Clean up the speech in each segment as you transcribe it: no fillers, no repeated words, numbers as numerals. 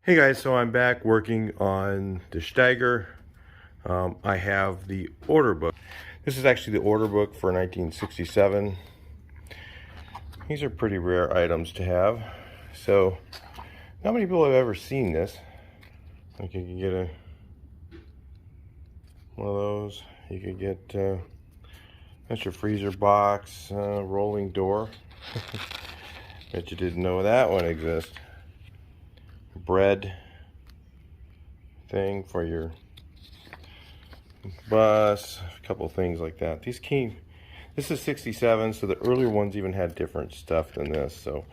Hey guys, so I'm back working on the Steiger. I have the order book. This is actually the order book for 1967. These are pretty rare items to have. So, not many people have ever seen this. Like you can get one of those. You could get that's your freezer box, rolling door. Bet you didn't know that one exists. Bread thing for your bus, a couple things like that. This is 67, so the earlier ones even had different stuff than this. So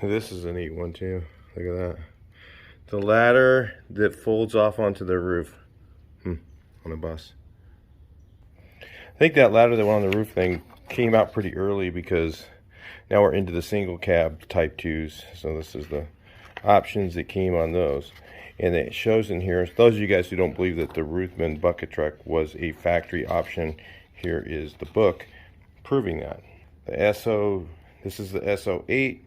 this is a neat one too. Look at that. The ladder that folds off onto the roof on a bus. I think that ladder that went on the roof thing came out pretty early because now we're into the single cab type 2s. So this is the options that came on those. And it shows in here, those of you guys who don't believe that the Ruthmann bucket truck was a factory option, here is the book proving that. The SO, this is the SO8,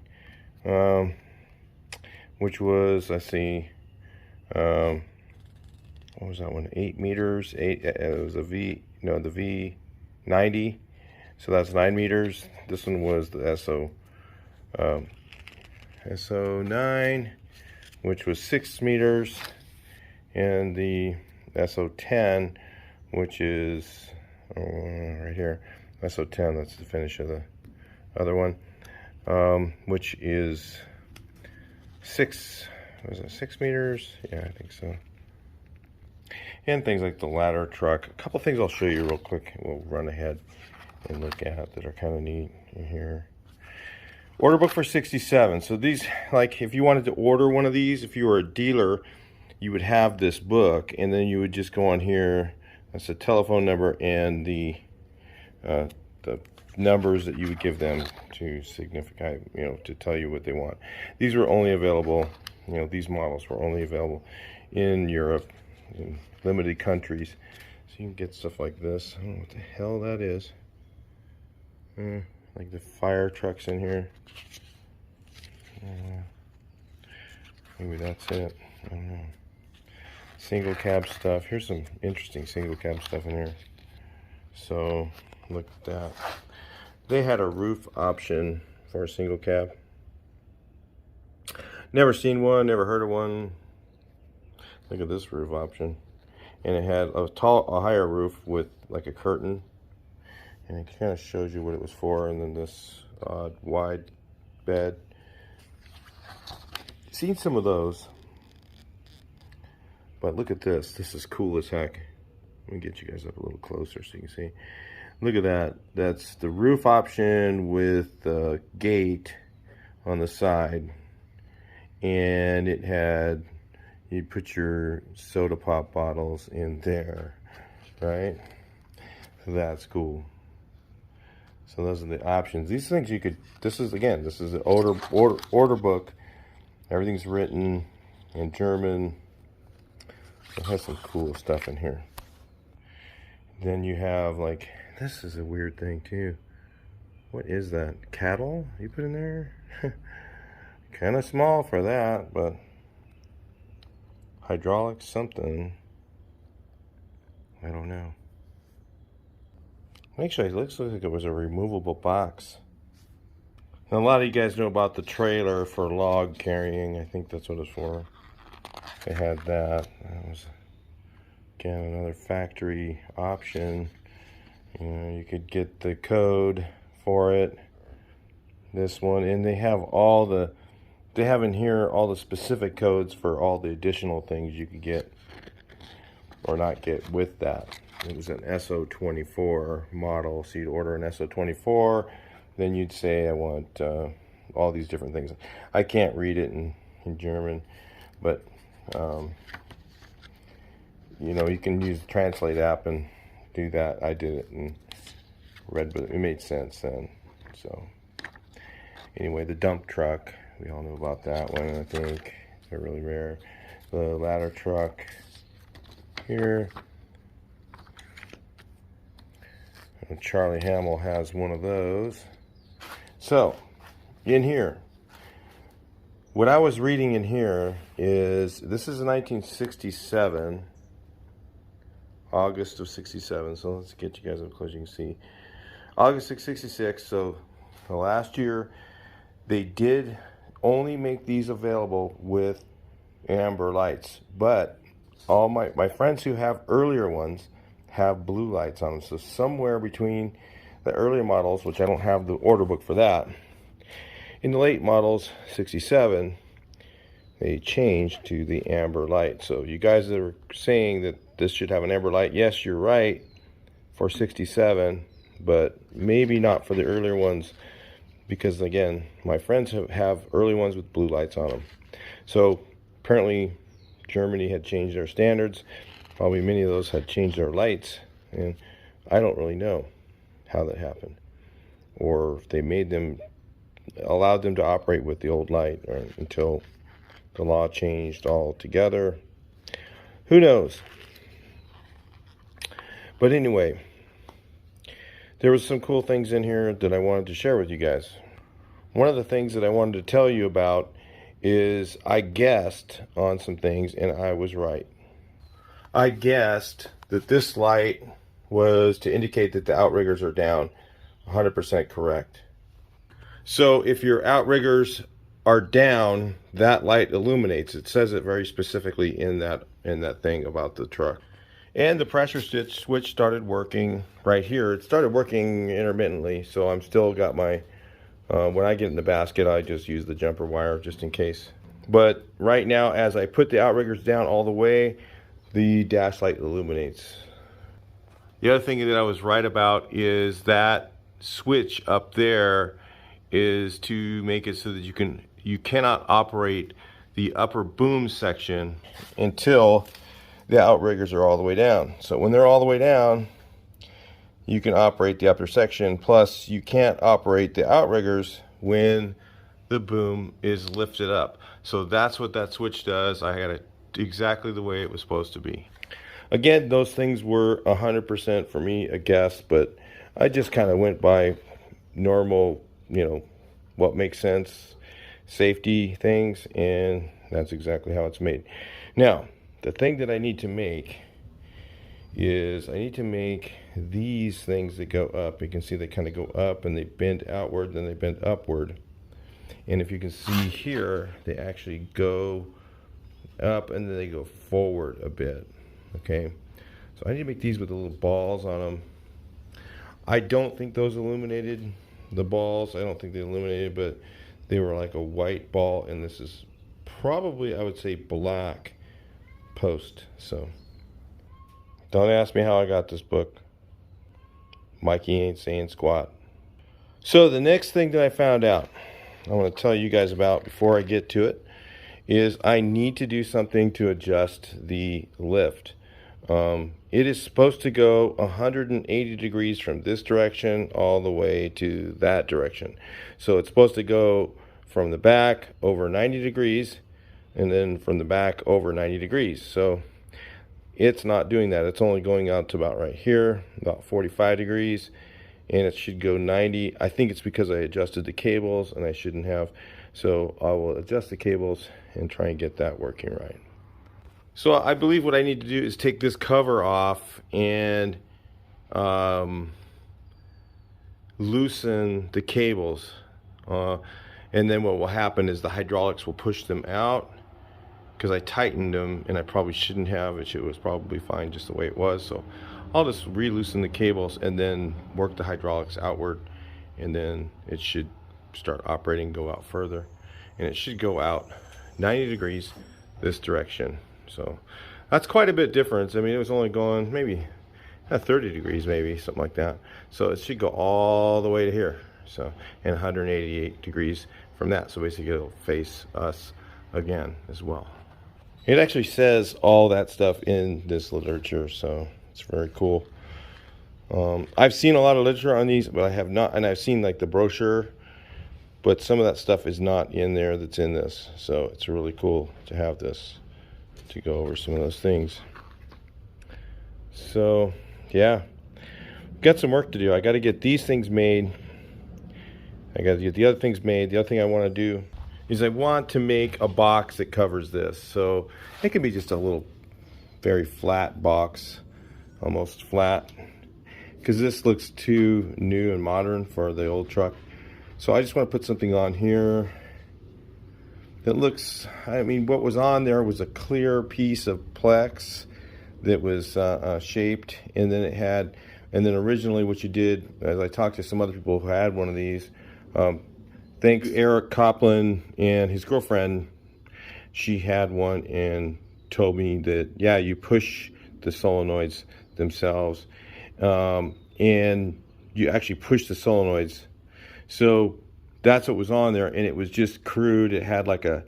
which was, let's see, what was that one? 8 meters. It was a V, no, the V90. So that's 9 meters. This one was the SO9, which was 6 meters, and the SO10, which is right here. SO10, that's the finish of the other one, which is 6 meters? Yeah, I think so. And things like the ladder truck. A couple things I'll show you real quick. We'll run ahead and look at that are kind of neat in here. Order book for 67. So these, like if you wanted to order one of these, if you were a dealer, you would have this book, and then you would just go on here. That's the telephone number and the numbers that you would give them to signify, to tell you what they want. These were only available, these models were only available in Europe, in limited countries. So you can get stuff like this. I don't know what the hell that is. Like the fire trucks in here. Maybe that's it. I don't know. Single cab stuff. Here's some interesting single cab stuff in here. So look at that. They had a roof option for a single cab. Never seen one, never heard of one. Look at this roof option. And it had a higher roof with like a curtain. And it kind of shows you what it was for. And then this odd wide bed. Seen some of those. But look at this. This is cool as heck. Let me get you guys up a little closer so you can see. Look at that. That's the roof option with the gate on the side. And it had, you put your soda pop bottles in there, right? So that's cool. So those are the options. These things you could, this is the order book. Everything's written in German. It has some cool stuff in here. Then you have like, this is a weird thing too. What is that? Cattle you put in there? Kind of small for that, but hydraulic something. I don't know. Actually, it looks like it was a removable box. Now, a lot of you guys know about the trailer for log carrying. I think that's what it's for. They had that. That was, again, another factory option. You could get the code for it. This one, and they have they have in here all the specific codes for all the additional things you could get or not get with that. It was an SO24 model, so you'd order an SO24, then you'd say, I want all these different things. I can't read it in German, but you can use the Translate app and do that. I did it and read, but it made sense then. So anyway, the dump truck, we all know about that one, I think. They're really rare. The ladder truck here. Charlie Hamill has one of those. So, in here, What I was reading in here is, this is 1967, August of 67, so let's get you guys up close, you can see. August of 66, so the last year, they did only make these available with amber lights, but all my friends who have earlier ones have blue lights on them. So somewhere between the earlier models, which I don't have the order book for that, in the late models, 67, they changed to the amber light. So you guys that are saying that this should have an amber light, yes, you're right for 67, but maybe not for the earlier ones, because again, my friends have early ones with blue lights on them. So apparently Germany had changed their standards. Probably many of those had changed their lights, and I don't really know how that happened, or if they made them, allowed them to operate with the old light, or until the law changed altogether. Who knows? But anyway, there was some cool things in here that I wanted to share with you guys. One of the things that I wanted to tell you about is I guessed on some things and I was right. I guessed that this light was to indicate that the outriggers are down. 100% correct. So if your outriggers are down, that light illuminates. It says it very specifically in that thing about the truck. And the pressure switch started working right here. It started working intermittently, so I'm still got my, when I get in the basket, I just use the jumper wire just in case. But right now, as I put the outriggers down all the way, the dash light illuminates. The other thing that I was right about is that switch up there is to make it so that you cannot operate the upper boom section until the outriggers are all the way down. So when they're all the way down, you can operate the upper section. Plus, you can't operate the outriggers when the boom is lifted up. So that's what that switch does. I had it exactly the way it was supposed to be. Again, those things were 100% for me a guess, but I just kind of went by normal, what makes sense, safety things, and that's exactly how it's made. Now, the thing that I need to make is I need to make these things that go up. You can see they kind of go up and they bend outward, then they bend upward. And if you can see here, they actually go up and then they go forward a bit. Okay, so I need to make these with the little balls on them. I don't think those illuminated, the balls. I don't think they illuminated, but they were like a white ball, and this is probably, I would say, black post. So don't ask me how I got this book. Mikey ain't saying squat. So the next thing that I found out, I want to tell you guys about before I get to it, is I need to do something to adjust the lift. It is supposed to go 180 degrees from this direction all the way to that direction. So it's supposed to go from the back over 90 degrees and then from the back over 90 degrees. So it's not doing that. It's only going out to about right here, about 45 degrees, and it should go 90. I think it's because I adjusted the cables and I shouldn't have. So I will adjust the cables and try and get that working right. So I believe what I need to do is take this cover off and loosen the cables. And then what will happen is the hydraulics will push them out, because I tightened them and I probably shouldn't have. It was probably fine just the way it was. So I'll just re-loosen the cables and then work the hydraulics outward, and then it should start operating, go out further, and it should go out 90 degrees this direction. So that's quite a bit difference. I mean, it was only going maybe 30 degrees, maybe something like that. So it should go all the way to here. So, and 188 degrees from that. So basically it'll face us again as well. It actually says all that stuff in this literature, so it's very cool. I've seen a lot of literature on these, but I have not, and I've seen like the brochure, but some of that stuff is not in there that's in this. So it's really cool to have this, to go over some of those things. So yeah, got some work to do. I got to get these things made. I got to get the other things made. The other thing I want to do is I want to make a box that covers this. So it can be just a little very flat box, almost flat, because this looks too new and modern for the old truck. So I just want to put something on here that looks, I mean, what was on there was a clear piece of Plex that was shaped, and then it had, and then originally what you did, as I talked to some other people who had one of these, thank Eric Copland and his girlfriend, she had one and told me that, yeah, you push the solenoids themselves, and you actually push the solenoids. So that's what was on there, and it was just crude. It had like a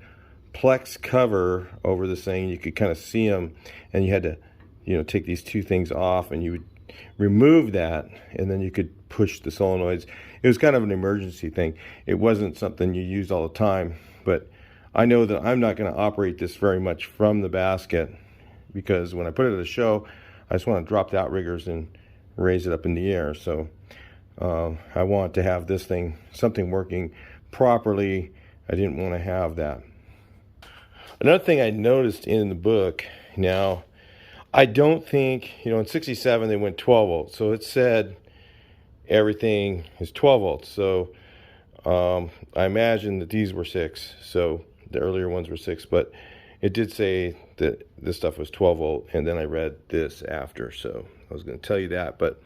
Plex cover over this thing. You could kind of see them, and you had to, you know, take these two things off, and you would remove that, and then you could push the solenoids. It was kind of an emergency thing. It wasn't something you used all the time, but I know that I'm not going to operate this very much from the basket, because when I put it at a show, I just want to drop the outriggers and raise it up in the air. So I want to have this thing, something working properly. I didn't want to have that. Another thing I noticed in the book, now, I don't think, you know, in 67 they went 12 volts. So it said everything is 12 volts. So I imagine that these were 6. So the earlier ones were 6, but it did say that this stuff was 12 volt, and then I read this after. So I was going to tell you that, but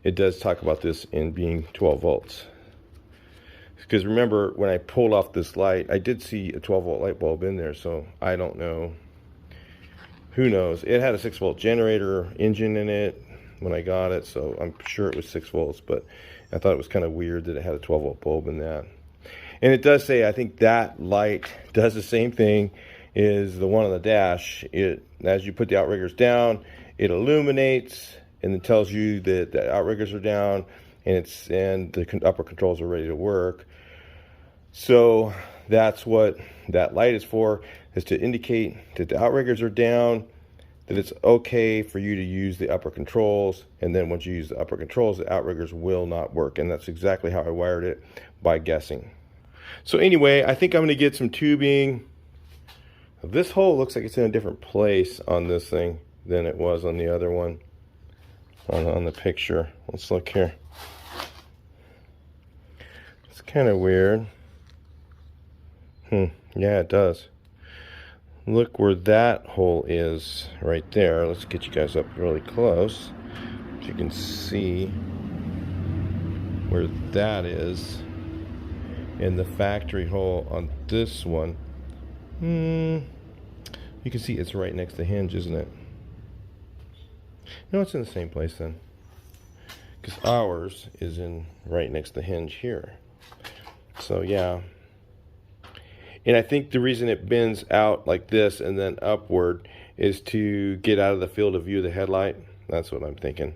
it does talk about this in being 12 volts. Because remember, when I pulled off this light, I did see a 12 volt light bulb in there, so I don't know. Who knows? It had a 6 volt generator engine in it when I got it, so I'm sure it was 6 volts, but I thought it was kind of weird that it had a 12 volt bulb in that. And it does say, I think that light does the same thing as the one on the dash. It, as you put the outriggers down, it illuminates and it tells you that the outriggers are down, and the upper controls are ready to work. So that's what that light is for, is to indicate that the outriggers are down, that it's okay for you to use the upper controls, and then once you use the upper controls, the outriggers will not work. And that's exactly how I wired it, by guessing. So anyway, I think I'm going to get some tubing. This hole looks like it's in a different place on this thing than it was on the other one, on the picture. Let's look here. It's kind of weird. Yeah, it does. Look where that hole is right there. Let's get you guys up really close so you can see where that is. And the factory hole on this one, you can see it's right next to the hinge, isn't it? No, it's in the same place then, because ours is in right next to the hinge here. So yeah. And I think the reason it bends out like this and then upward is to get out of the field of view of the headlight. That's what I'm thinking.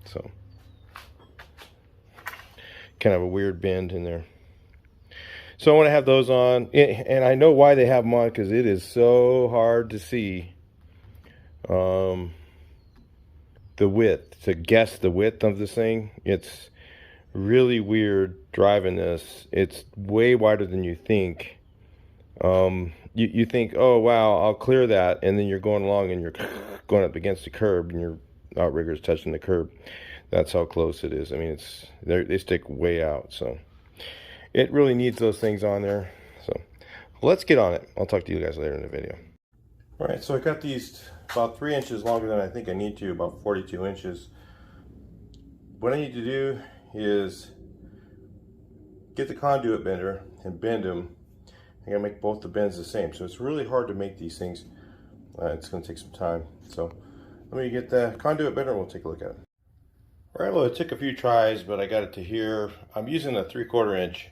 So kind of a weird bend in there. So I want to have those on, and I know why they have them on, because it is so hard to see the width, to guess the width of this thing. It's really weird driving this. It's way wider than you think. You think, oh wow, I'll clear that, and then you're going along and you're going up against the curb and your outrigger's touching the curb. That's how close it is. I mean, they stick way out, so it really needs those things on there. So let's get on it. I'll talk to you guys later in the video. All right, so I got these about 3 inches longer than I think I need to, about 42 inches. What I need to do is get the conduit bender and bend them. I gotta make both the bends the same, so it's really hard to make these things. It's gonna take some time. So let me get the conduit bender and we'll take a look at it. All right, well, it took a few tries, but I got it to here. I'm using a 3/4 inch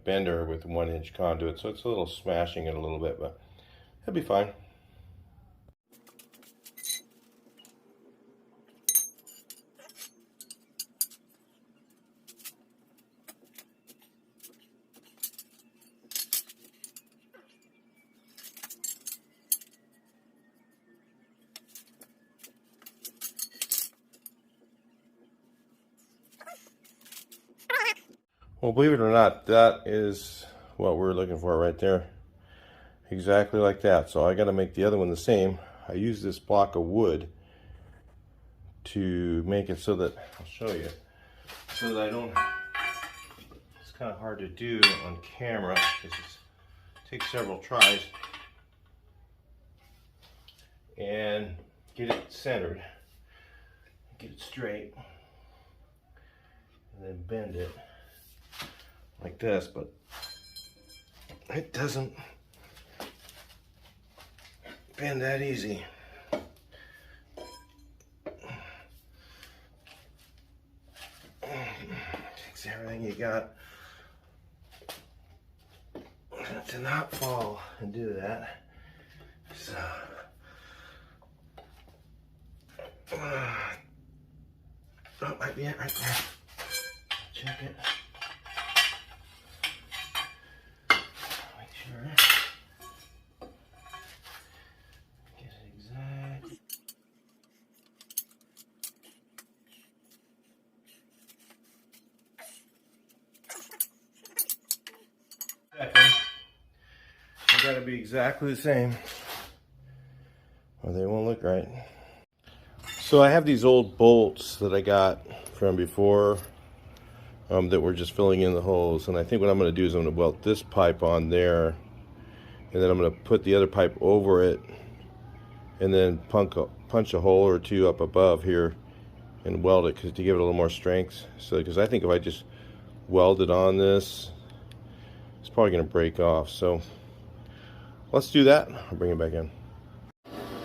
bender with 1 inch conduit, so it's a little smashing it a little bit, but it'll be fine. Well, believe it or not, that is what we're looking for right there. Exactly like that. So I got to make the other one the same. I use this block of wood to make it so that, I'll show you, so that I don't, it's kind of hard to do on camera because it takes several tries, and get it centered, get it straight, and then bend it like this, but it doesn't bend that easy. Takes everything you got to not fall and do that. So that might be it right there. Check it. Make sure. Get it exact. They gotta be exactly the same, or they won't look right. So I have these old bolts that I got from before that were just filling in the holes, and I think what I'm going to do is I'm going to weld this pipe on there, and then I'm going to put the other pipe over it, and then punch a hole or two up above here and weld it to give it a little more strength. So because I think if I just weld it on this, it's probably going to break off. So let's do that. I'll bring it back in.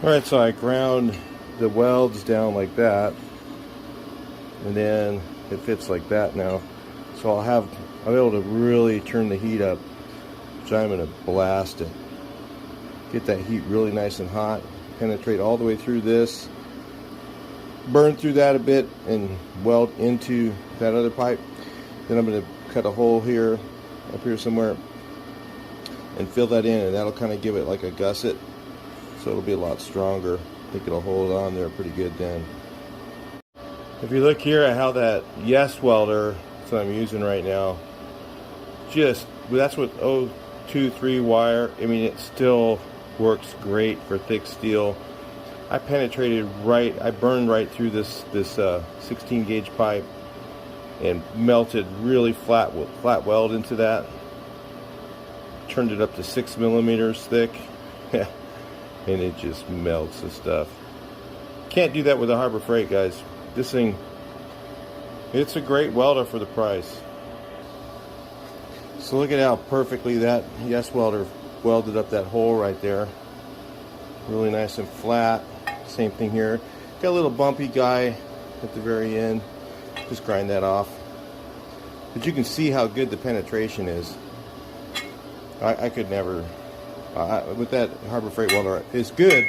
Alright, so I ground the welds down like that, and then it fits like that now. So I'll be able to really turn the heat up, which I'm going to blast it. Get that heat really nice and hot, penetrate all the way through this, burn through that a bit, and weld into that other pipe. Then I'm going to cut a hole here, up here somewhere, and fill that in, and that'll kind of give it like a gusset, so it'll be a lot stronger. I think it'll hold on there pretty good then. If you look here at how that Yes welder that I'm using right now, that's with 023 wire. I mean, it still works great for thick steel. I burned right through this 16 gauge pipe and melted really flat weld into that. Turned it up to 6 millimeters thick. And it just melts the stuff. Can't do that with a Harbor Freight, guys. This thing, it's a great welder for the price. So look at how perfectly that Yes welder welded up that hole right there. Really nice and flat. Same thing here. Got a little bumpy guy at the very end. Just grind that off. But you can see how good the penetration is. I could never. With that Harbor Freight welder, it's good,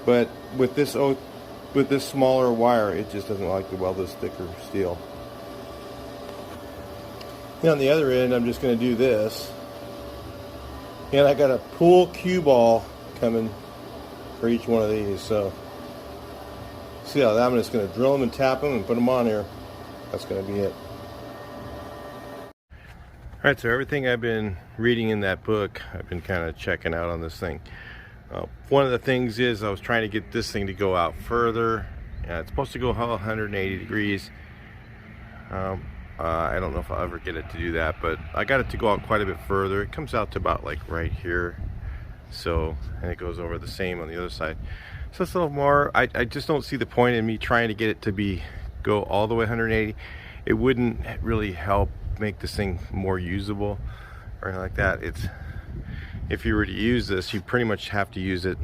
but with this smaller wire, it just doesn't like to weld this thicker steel. Now on the other end, I'm just going to do this, and I got a pool cue ball coming for each one of these. So see how I'm just going to drill them and tap them and put them on here. That's going to be it. Alright, so everything I've been reading in that book, I've been kind of checking out on this thing. One of the things is I was trying to get this thing to go out further. It's supposed to go 180 degrees. I don't know if I'll ever get it to do that, but I got it to go out quite a bit further. It comes out to about like right here. So, and it goes over the same on the other side. So it's a little more, I just don't see the point in me trying to get it to go all the way 180. It wouldn't really help make this thing more usable or anything like that. If you were to use this, you pretty much have to use it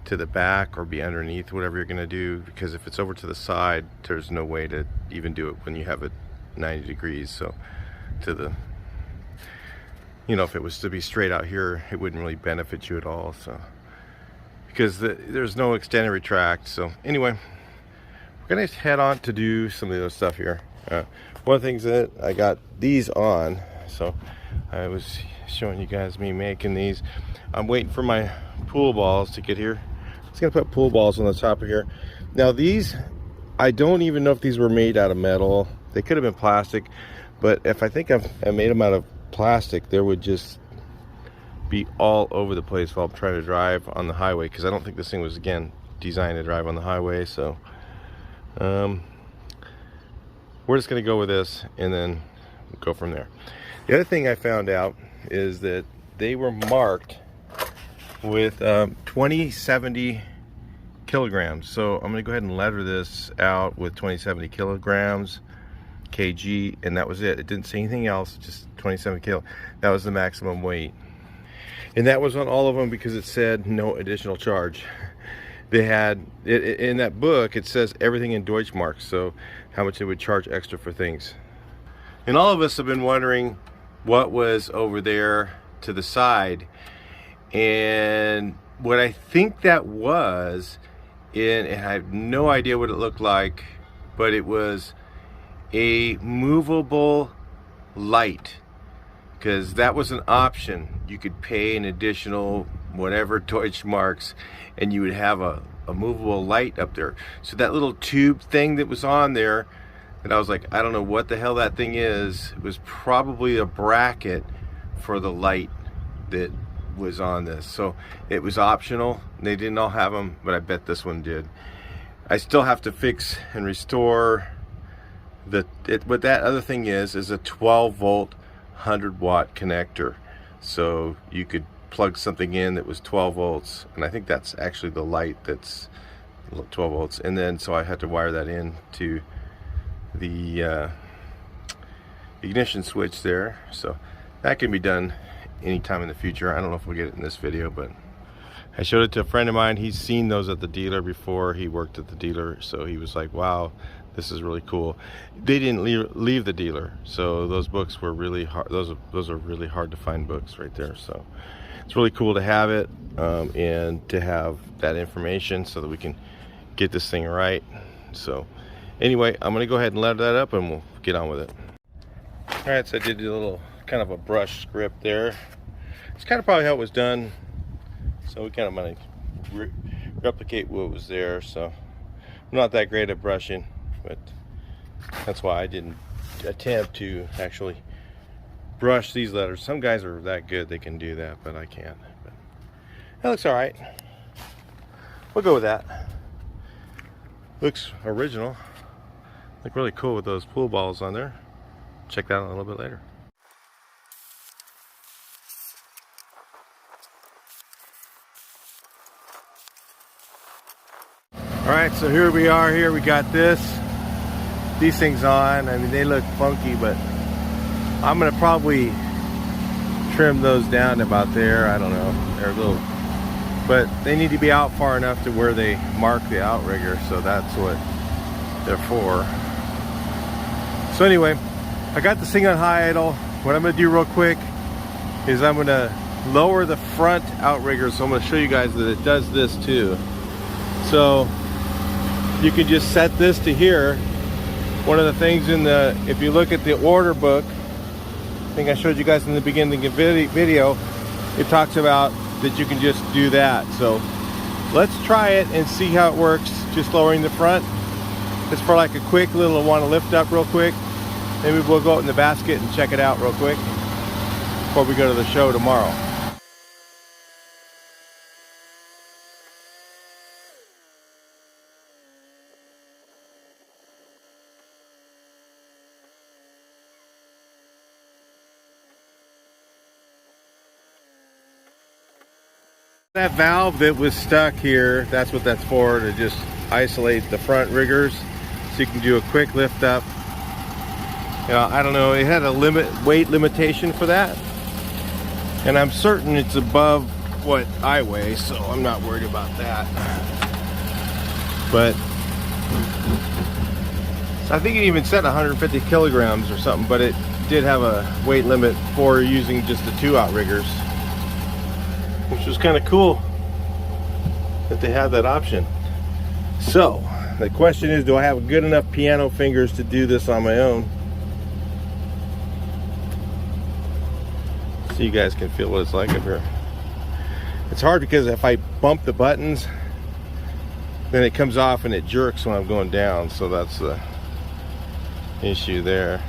to the back or be underneath, whatever you're going to do, because if it's over to the side, there's no way to even do it when you have it 90 degrees. So to the, if it was to be straight out here, it wouldn't really benefit you at all. So because there's no extend and retract. So anyway, we're going to head on to do some of the other stuff here. One of the things that I got these on, so I was showing you guys me making these. I'm waiting for my pool balls to get here. I'm just gonna put pool balls on the top of here. Now these, I don't even know if these were made out of metal. They could have been plastic, but I think I made them out of plastic, there would just be all over the place while I'm trying to drive on the highway, because I don't think this thing was, again, designed to drive on the highway. So we're just going to go with this and then go from there. The other thing I found out is that they were marked with 2070 kilograms. So I'm going to go ahead and letter this out with 2070 kilograms, kg, and that was it. It didn't say anything else, just 27 kilo. That was the maximum weight. And that was on all of them because it said no additional charge. They had, in that book, it says everything in Deutschmarks, so how much they would charge extra for things. And all of us have been wondering what was over there to the side. And what I think that was, and I have no idea what it looked like, but it was a movable light, because that was an option. You could pay an additional whatever Deutschmarks and you would have a movable light up there. So that little tube thing that was on there, and I was like, I don't know what the hell that thing is. It was probably a bracket for the light that was on this. So it was optional. They didn't all have them, but I bet this one did. I still have to fix and restore what that other thing is a 12 volt 100 watt connector. So you could plug something in that was 12 volts, and I think that's actually the light that's 12 volts. And then so I had to wire that in to the ignition switch there. So that can be done anytime in the future. I don't know if we'll get it in this video, but I showed it to a friend of mine. He's seen those at the dealer before. He worked at the dealer, so he was like, wow, this is really cool. They didn't leave the dealer, so those books were really hard. Those are really hard to find books right there. So it's really cool to have it, and to have that information so that we can get this thing right. So anyway, I'm gonna go ahead and let that up and we'll get on with it. All right, so I did a little kind of a brush script there. It's kind of probably how it was done, so we kind of want to replicate what was there. So I'm not that great at brushing, but that's why I didn't attempt to actually brush these letters. Some guys are that good, they can do that, but I can't. But that looks all right. We'll go with that. Looks original. Look really cool with those pool balls on there. Check that out a little bit later. All right, so here we are. Here we got these things on. I mean, they look funky, but I'm gonna probably trim those down to about there. I don't know, they're a little, but they need to be out far enough to where they mark the outrigger, so that's what they're for. So anyway, I got this thing on high idle. What I'm gonna do real quick is I'm gonna lower the front outrigger, so I'm gonna show you guys that it does this too. So you can just set this to here. One of the things if you look at the order book, I think I showed you guys in the beginning of the video, it talks about that you can just do that. So let's try it and see how it works, just lowering the front. It's for like a quick little, want to lift up real quick. Maybe we'll go out in the basket and check it out real quick before we go to the show tomorrow. That valve that was stuck here, that's what that's for, to just isolate the front riggers so you can do a quick lift up. You know, I don't know, it had a weight limitation for that, and I'm certain it's above what I weigh, so I'm not worried about that. But so I think it even said 150 kilograms or something, but it did have a weight limit for using just the 2 outriggers, which was kind of cool that they had that option. So the question is, do I have good enough piano fingers to do this on my own? So you guys can feel what it's like up here. It's hard because if I bump the buttons, then it comes off and it jerks when I'm going down, so that's the issue there.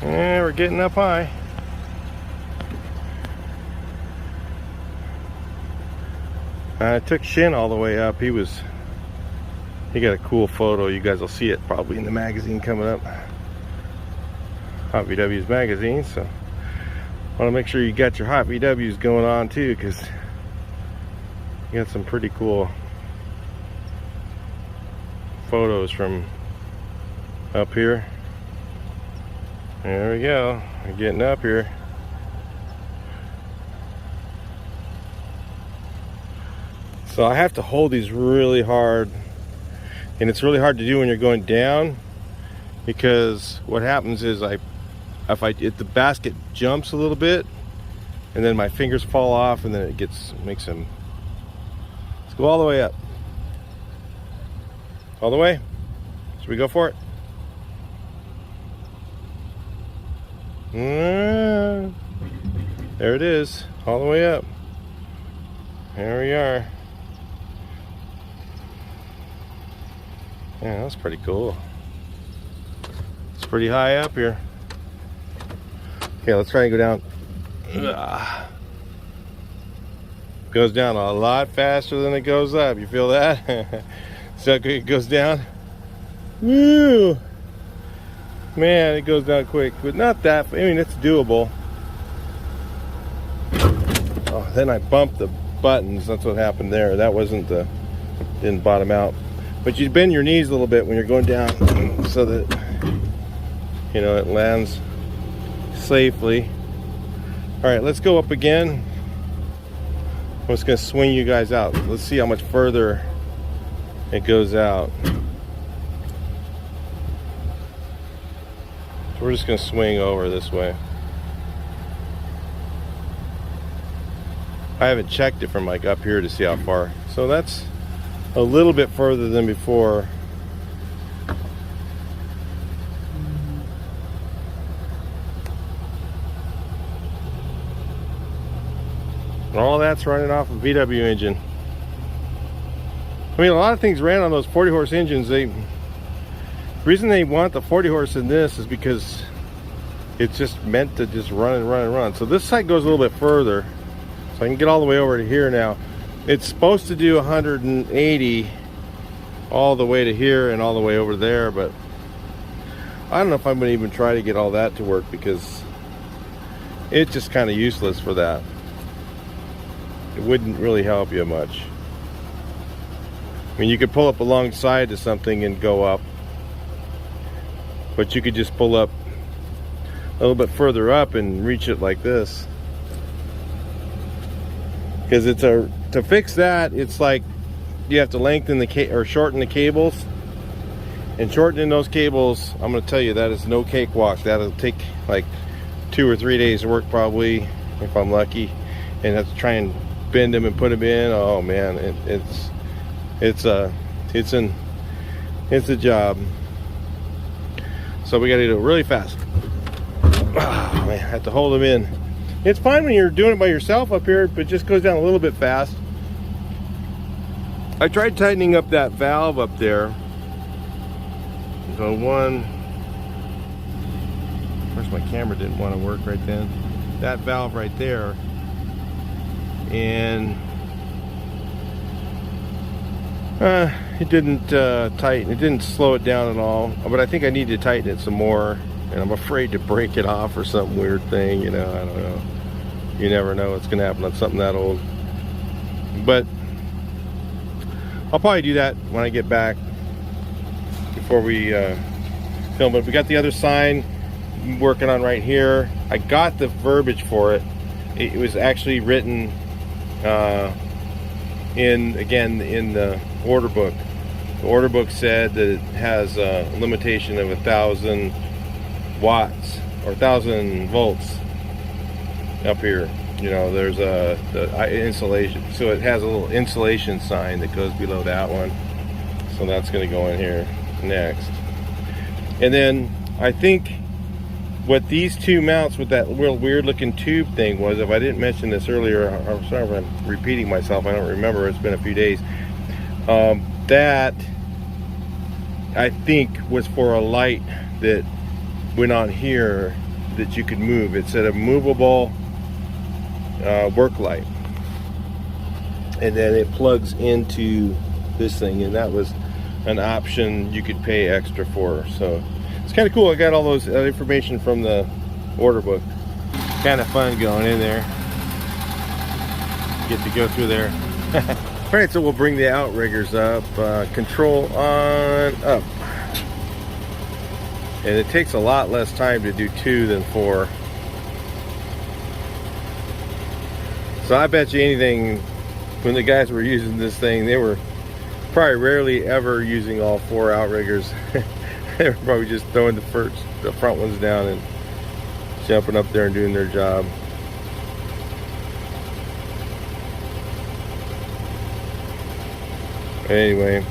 And we're getting up high. I took Shin all the way up. He got a cool photo. You guys will see it probably in the magazine coming up. Hot VW's magazine. So I want to make sure you got your Hot VWs going on too, because you got some pretty cool photos from up here. There we go. We're getting up here. So I have to hold these really hard, and it's really hard to do when you're going down, because what happens is if the basket jumps a little bit, and then my fingers fall off, and then it makes them. Let's go all the way up. All the way. Should we go for it? There it is, all the way up. There we are. Yeah, that's pretty cool. It's pretty high up here. Okay, let's try and go down. Goes down a lot faster than it goes up. You feel that? See how quick it goes down? Woo! Man, it goes down quick, but not that. I mean, it's doable. Oh, then I bumped the buttons. That's what happened there. That didn't bottom out. But you bend your knees a little bit when you're going down, so that it lands safely. All right, let's go up again. I'm just gonna swing you guys out. Let's see how much further it goes out. So we're just gonna swing over this way. I haven't checked it from like up here to see how far. So that's a little bit further than before. And all that's running off a VW engine. I mean, a lot of things ran on those 40-horse engines. The reason they want the 40-horse in this is because it's just meant to just run and run and run. So this side goes a little bit further. So I can get all the way over to here now. It's supposed to do 180 all the way to here and all the way over there, but I don't know if I'm going to even try to get all that to work, because it's just kind of useless for that. It wouldn't really help you much. I mean, you could pull up alongside to something and go up, but you could just pull up a little bit further up and reach it like this. Because to fix that, it's like you have to lengthen or shorten the cables. And shortening those cables, I'm going to tell you, that is no cakewalk. That'll take like 2 or 3 days of work probably, if I'm lucky. And have to try and bend them and put them in. Oh man, it's a job. So we got to do it really fast. Oh, man, I have to hold them in. It's fine when you're doing it by yourself up here, but it just goes down a little bit fast. I tried tightening up that valve up there. So of course my camera didn't want to work right then. That valve right there. And it didn't tighten. It didn't slow it down at all. But I think I need to tighten it some more. And I'm afraid to break it off or some weird thing, I don't know. You never know what's going to happen on something that old. But I'll probably do that when I get back, before we film it. We got the other sign working on right here. I got the verbiage for it. It was actually written in the order book. The order book said that it has a limitation of 1,000 watts or 1,000 volts up here. There's the insulation, so it has a little insulation sign that goes below that one. So that's going to go in here next. And then I think what these two mounts with that real weird looking tube thing was, if I didn't mention this earlier, I'm sorry if I'm repeating myself, I don't remember, it's been a few days. That I think was for a light that went on here that you could move. It said a movable work light, and then it plugs into this thing, and that was an option you could pay extra for. So it's kind of cool. I got all those information from the order book. Kind of fun going in there. Get to go through there. All right, so we'll bring the outriggers up. Control on up. And it takes a lot less time to do 2 than 4. So I bet you anything, when the guys were using this thing, they were probably rarely ever using all 4 outriggers. They were probably just throwing the front ones down and jumping up there and doing their job. Anyway,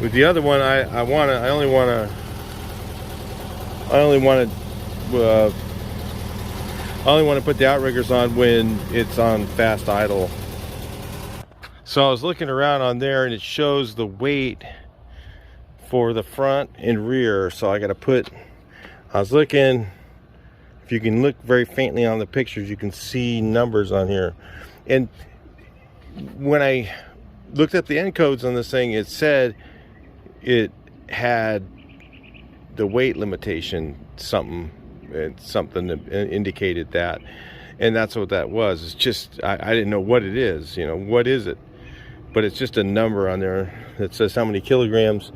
with the other one, I only want to put the outriggers on when it's on fast idle. So I was looking around on there, and it shows the weight for the front and rear. So I was looking. If you can look very faintly on the pictures, you can see numbers on here. And when I looked up the end codes on this thing, it said it had the weight limitation, something that indicated that. And that's what that was. It's just, I didn't know what it is, what is it? But it's just a number on there that says how many kilograms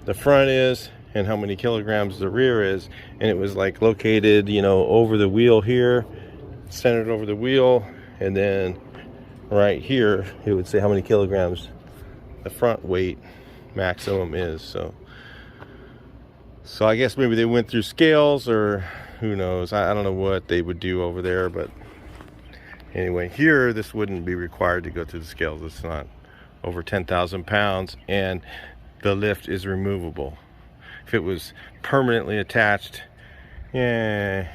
the front is and how many kilograms the rear is. And it was like located, over the wheel here, centered over the wheel, and then right here it would say how many kilograms the front weight maximum is. So I guess maybe they went through scales, or who knows. I don't know what they would do over there, but anyway, here this wouldn't be required to go through the scales. It's not over 10,000 pounds, and the lift is removable. If it was permanently attached, I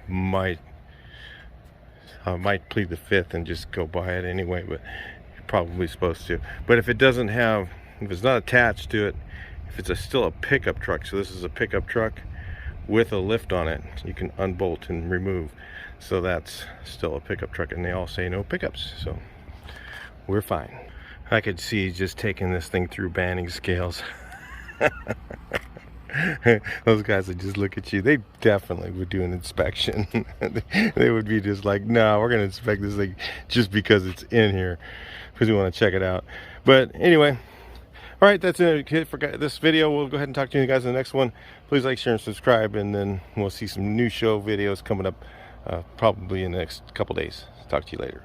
might plead the fifth and just go buy it anyway, but you're probably supposed to. But if it's not attached to it, if it's still a pickup truck, so this is a pickup truck with a lift on it, you can unbolt and remove. So that's still a pickup truck, and they all say no pickups, so we're fine. I could see just taking this thing through banding scales. Those guys would just look at you. They definitely would do an inspection. They would be just like, no, we're going to inspect this thing just because it's in here, because we want to check it out. But anyway, all right, that's it for this video. We'll go ahead and talk to you guys in the next one. Please like, share, and subscribe, and then we'll see some new show videos coming up probably in the next couple days. Talk to you later.